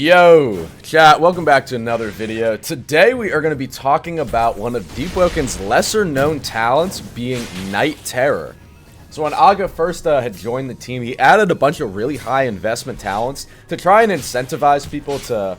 Yo, chat, welcome back to another video. Today we are going to be talking about one of Deepwoken's lesser known talents being Night Terror. So when Aga first had joined the team, he added a bunch of really high investment talents to try and incentivize people to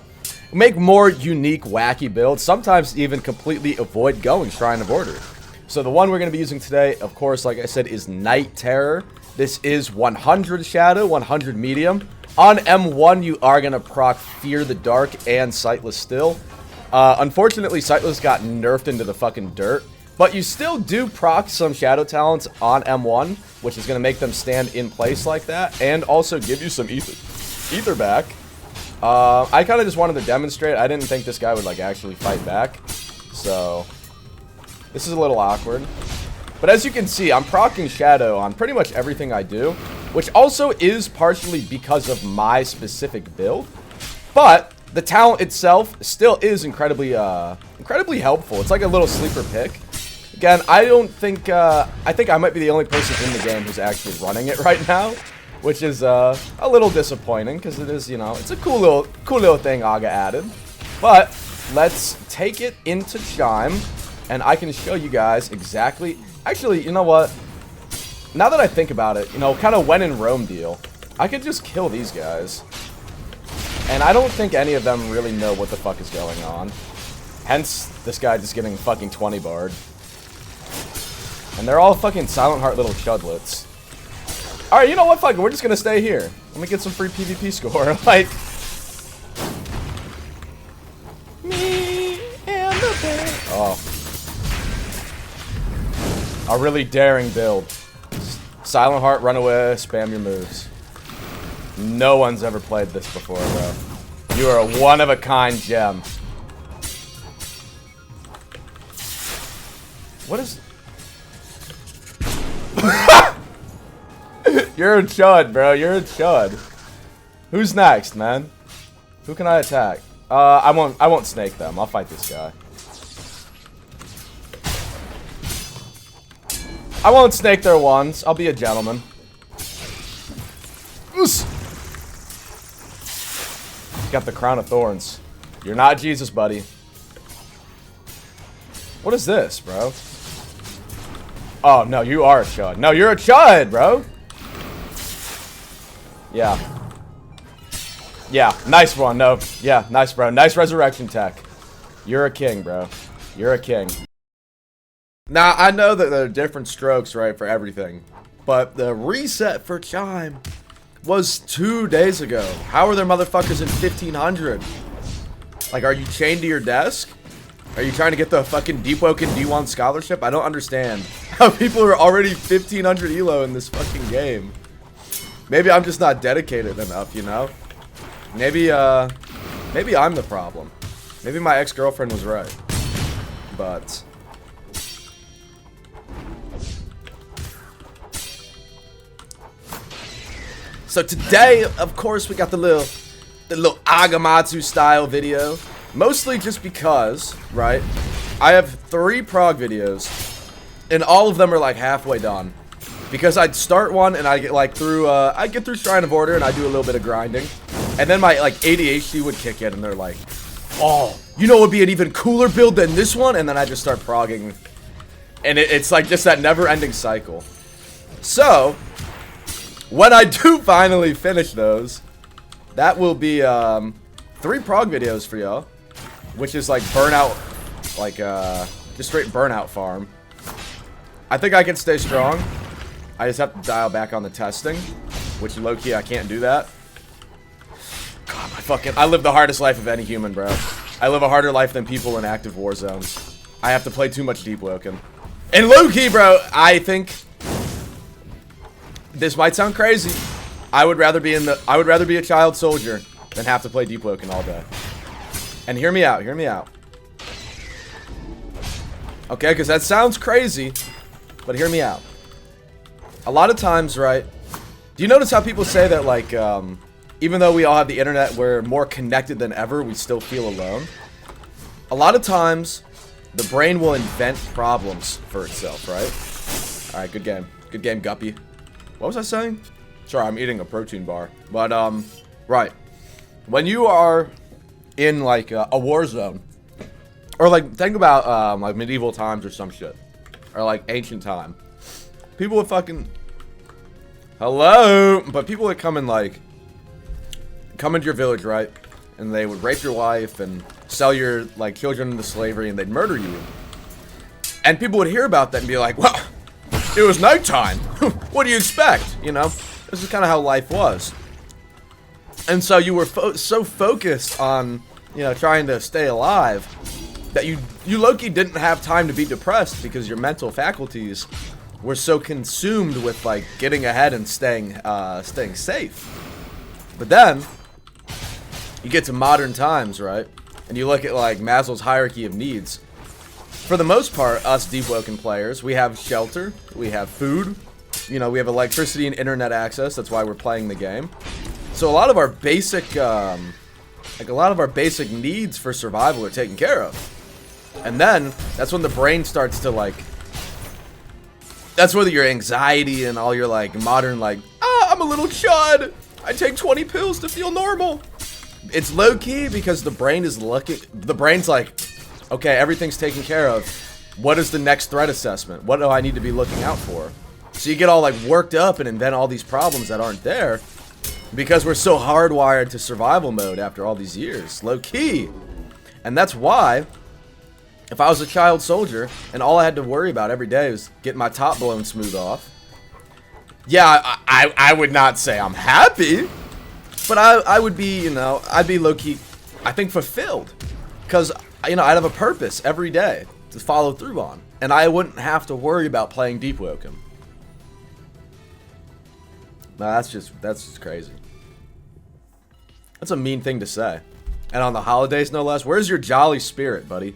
make more unique, wacky builds, sometimes even completely avoid going Shrine of Order. So the one we're going to be using today, of course, like I said, is Night Terror. This is 100 Shadow, 100 Medium. On M1, you are going to proc Fear the Dark and Sightless still. Unfortunately, Sightless got nerfed into the fucking dirt. But you still do proc some Shadow talents on M1, which is going to make them stand in place like that. And also give you some ether back. I kind of just wanted to demonstrate. I didn't think this guy would like actually fight back. So, this is a little awkward. But as you can see, I'm proccing Shadow on pretty much everything I do, which also is partially because of my specific build. But the talent itself still is incredibly helpful. It's like a little sleeper pick. Again, I think I might be the only person in the game who's actually running it right now, which is a little disappointing because it is, you know, it's a cool little thing Aga added. But let's take it into Chime, and I can show you guys exactly. Actually, you know what? Now that I think about it, you know, kind of when in Rome deal, I could just kill these guys. And I don't think any of them really know what the fuck is going on. Hence, this guy just getting fucking 20 barred. And they're all fucking Silent Heart little chudlets. Alright, you know what? Fuck it, we're just gonna stay here. Let me get some free PvP score. Like... Me and the bear. Oh. A really daring build. Silent Heart, run away, spam your moves. No one's ever played this before, bro. You are a one-of-a-kind gem. What is... You're a chud, bro. You're a chud. Who's next, man? Who can I attack? I won't snake them. I'll fight this guy. I won't snake their ones. I'll be a gentleman. Oos. Got the crown of thorns. You're not Jesus, buddy. What is this, bro? Oh, no, you are a chud. No, you're a chud, bro. Yeah. Yeah, nice one. No, yeah, nice, bro. Nice resurrection tech. You're a king, bro. You're a king. Now, I know that there are different strokes, right, for everything. But the reset for Chime was 2 days ago. How are there motherfuckers in 1500? Like, are you chained to your desk? Are you trying to get the fucking Deepwoken D1 scholarship? I don't understand how people are already 1500 elo in this fucking game. Maybe I'm just not dedicated enough, you know? Maybe I'm the problem. Maybe my ex-girlfriend was right. But... So today, of course, we got the little Agamatsu style video. Mostly just because, right, I have 3 prog videos, and all of them are like halfway done. Because I'd start one and I get like through, I get through Shrine of Order and I do a little bit of grinding. And then my like ADHD would kick in and they're like, oh, you know what would be an even cooler build than this one? And then I just start progging. And it's like just that never ending cycle. So... when I do finally finish those, that will be 3 prog videos for y'all, which is like burnout, like just straight burnout farm. I think I can stay strong. I just have to dial back on the testing, which low-key I can't do that. God, I live the hardest life of any human, bro. I live a harder life than people in active war zones. I have to play too much Deepwoken. And low-key, bro, I think... this might sound crazy. I would rather be a child soldier than have to play Deepwoken all day. And hear me out, hear me out. Okay, because that sounds crazy, but hear me out. A lot of times, right, do you notice how people say that, like, even though we all have the internet, we're more connected than ever, we still feel alone? A lot of times, the brain will invent problems for itself, right? Alright, good game. Good game, Guppy. What was I saying? Sorry, I'm eating a protein bar. But, right. when you are in like a war zone, or like think about like medieval times or some shit, or like ancient time, people would fucking hello, but people would come into your village, right? And they would rape your wife and sell your like children into slavery, and they'd murder you. And people would hear about that and be like, well, it was nighttime. What do you expect? You know, this is kind of how life was. And so you were so focused on, you know, trying to stay alive that you low-key didn't have time to be depressed because your mental faculties were so consumed with like getting ahead and staying safe. But then you get to modern times, right? And you look at like Maslow's hierarchy of needs. For the most part, us Deepwoken players, we have shelter, we have food, you know, we have electricity and internet access. That's why we're playing the game. So a lot of our basic, needs for survival are taken care of. And then that's when the brain starts to like, that's where your anxiety and all your like modern like, I'm a little chud. I take 20 pills to feel normal. It's low key because the brain is looking, the brain's like, okay, everything's taken care of. What is the next threat assessment? What do I need to be looking out for? So you get all like worked up and invent all these problems that aren't there because we're so hardwired to survival mode after all these years, low key. And that's why if I was a child soldier and all I had to worry about every day was getting my top blown smooth off, yeah, I would not say I'm happy, but I would be, you know, I'd be low-key, I think, fulfilled. Because, you know, I'd have a purpose every day to follow through on. And I wouldn't have to worry about playing Deepwoken. No, that's just crazy. That's a mean thing to say. And on the holidays, no less. Where's your jolly spirit, buddy?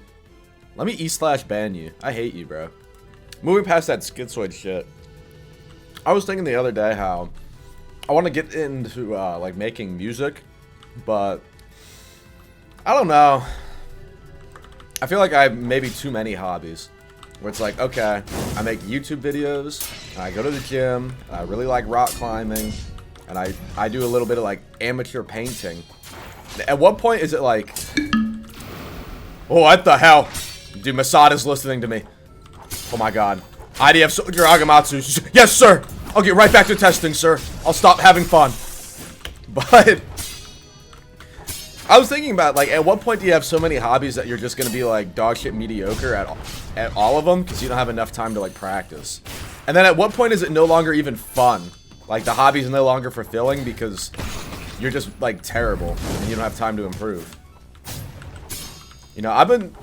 Let me E/ban you. I hate you, bro. Moving past that schizoid shit. I was thinking the other day how I want to get into like making music, but I don't know. I feel like I have maybe too many hobbies. Where it's like, okay, I make YouTube videos, and I go to the gym, and I really like rock climbing, and I do a little bit of like amateur painting. At what point is it like, oh, what the hell? Dude, Masada's listening to me. Oh my god. IDF Soldier Agamatsu. Yes, sir! I'll get right back to testing, sir. I'll stop having fun. But I was thinking about, like, at what point do you have so many hobbies that you're just going to be, like, dog shit mediocre at all of them because you don't have enough time to, like, practice? And then at what point is it no longer even fun? Like, the hobby's no longer fulfilling because you're just, like, terrible and you don't have time to improve. You know, I've been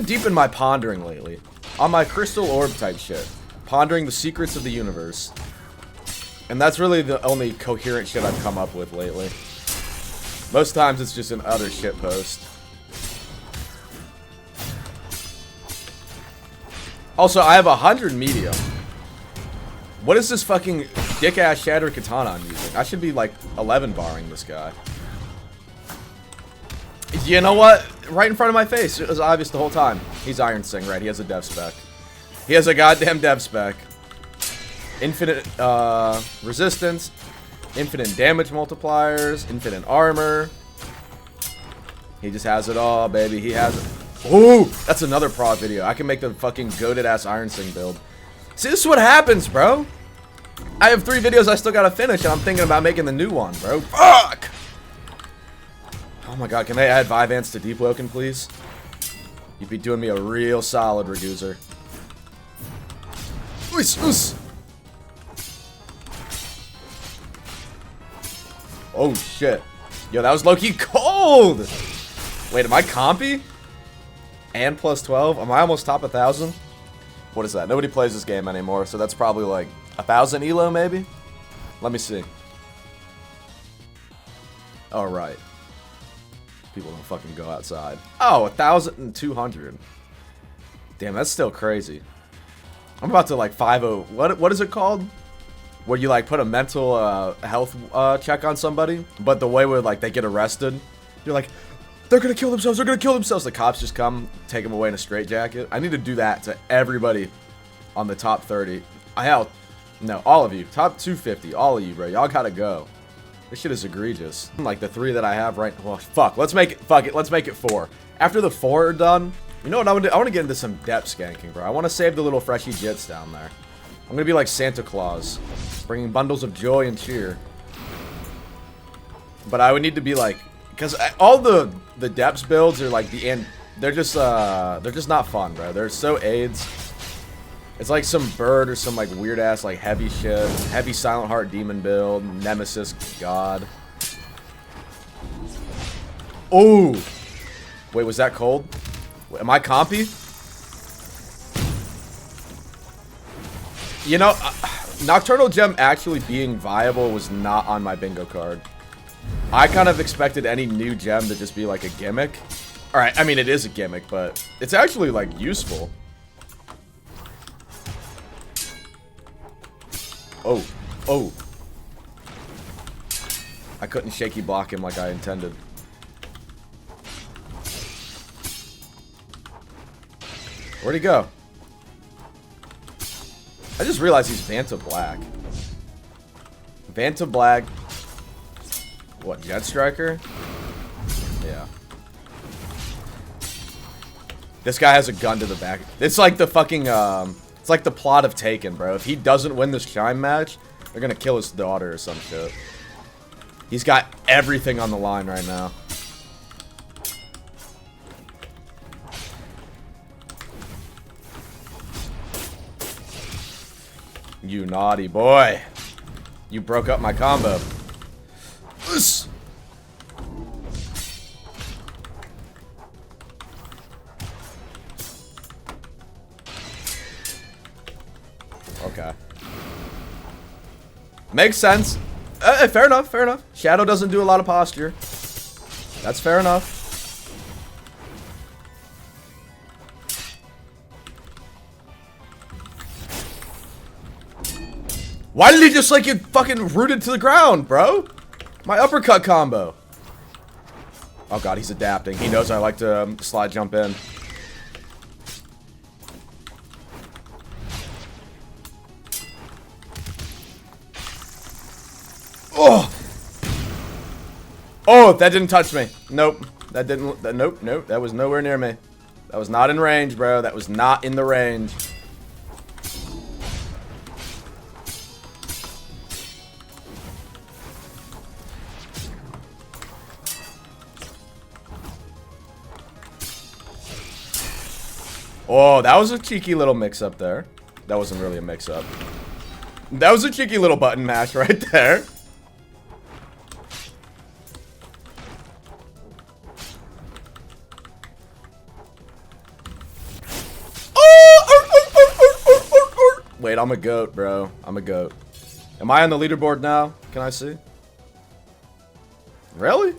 deep in my pondering lately. On my crystal orb type shit. Pondering the secrets of the universe. And that's really the only coherent shit I've come up with lately. Most times it's just an utter shit post. Also, I have 100 medium. What is this fucking dick-ass shattered katana I'm using? I should be like 11 barring this guy. You know what? Right in front of my face. It was obvious the whole time. He's Iron Sing, right? He has a dev spec. He has a goddamn dev spec. Infinite resistance. Infinite damage multipliers. Infinite armor. He just has it all, baby. He has it. Ooh! That's another prod video. I can make the fucking goated-ass Iron Sing build. See, this is what happens, bro. I have 3 videos I still gotta finish, and I'm thinking about making the new one, bro. Fuck! Oh my god, can they add Vivance to Deepwoken, please? You'd be doing me a real solid, Raguzer. Oos, oos. Oh shit. Yo, that was low-key cold! Wait, am I compy? And plus 12? Am I almost top 1,000? What is that? Nobody plays this game anymore, so that's probably like 1,000 elo, maybe? Let me see. Alright. People don't fucking go outside. Oh, 1,200. Damn, that's still crazy. I'm about to like 5-0. What is it called? Where you like put a mental health check on somebody, but the way where like they get arrested, you're like, they're gonna kill themselves. They're gonna kill themselves. The cops just come, take them away in a straitjacket. I need to do that to everybody on the top 30. No, all of you. Top 250. All of you, bro. Y'all gotta go. This shit is egregious. Like the 3 that I have right. Well, fuck. Let's make it. Fuck it. Let's make it 4. After the 4 are done, you know what I want to do? I want to get into some depth skanking, bro. I want to save the little freshy jits down there. I'm gonna be like Santa Claus, bringing bundles of joy and cheer. But I would need to be like, because all the depths builds are like the end. They're just not fun, bro. They're so AIDS. It's like some bird or some like weird ass like heavy shit, heavy Silent Heart demon build, Nemesis God. Oh, wait, was that cold? Wait, am I compy? You know, Nocturnal Gem actually being viable was not on my bingo card. I kind of expected any new gem to just be like a gimmick. Alright, I mean it is a gimmick, but it's actually like useful. Oh, oh. I couldn't shaky block him like I intended. Where'd he go? I just realized he's Vanta Black. Vanta Black. What, Jet Striker? Yeah. This guy has a gun to the back. It's like the fucking, it's like the plot of Taken, bro. If he doesn't win this Chime match, they're gonna kill his daughter or some shit. He's got everything on the line right now. You naughty boy. You broke up my combo. Okay. Makes sense. Fair enough, fair enough. Shadow doesn't do a lot of posture. That's fair enough. Why did he just like get fucking rooted to the ground, bro? My uppercut combo. Oh god, he's adapting. He knows I like to slide jump in. Oh! Oh, that didn't touch me. Nope. That didn't. Nope, nope. That was nowhere near me. That was not in range, bro. That was not in the range. Oh, that was a cheeky little mix-up there. That wasn't really a mix-up. That was a cheeky little button mash right there. Wait, I'm a goat, bro. I'm a goat. Am I on the leaderboard now? Can I see? Really?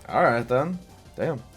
Alright then. Damn.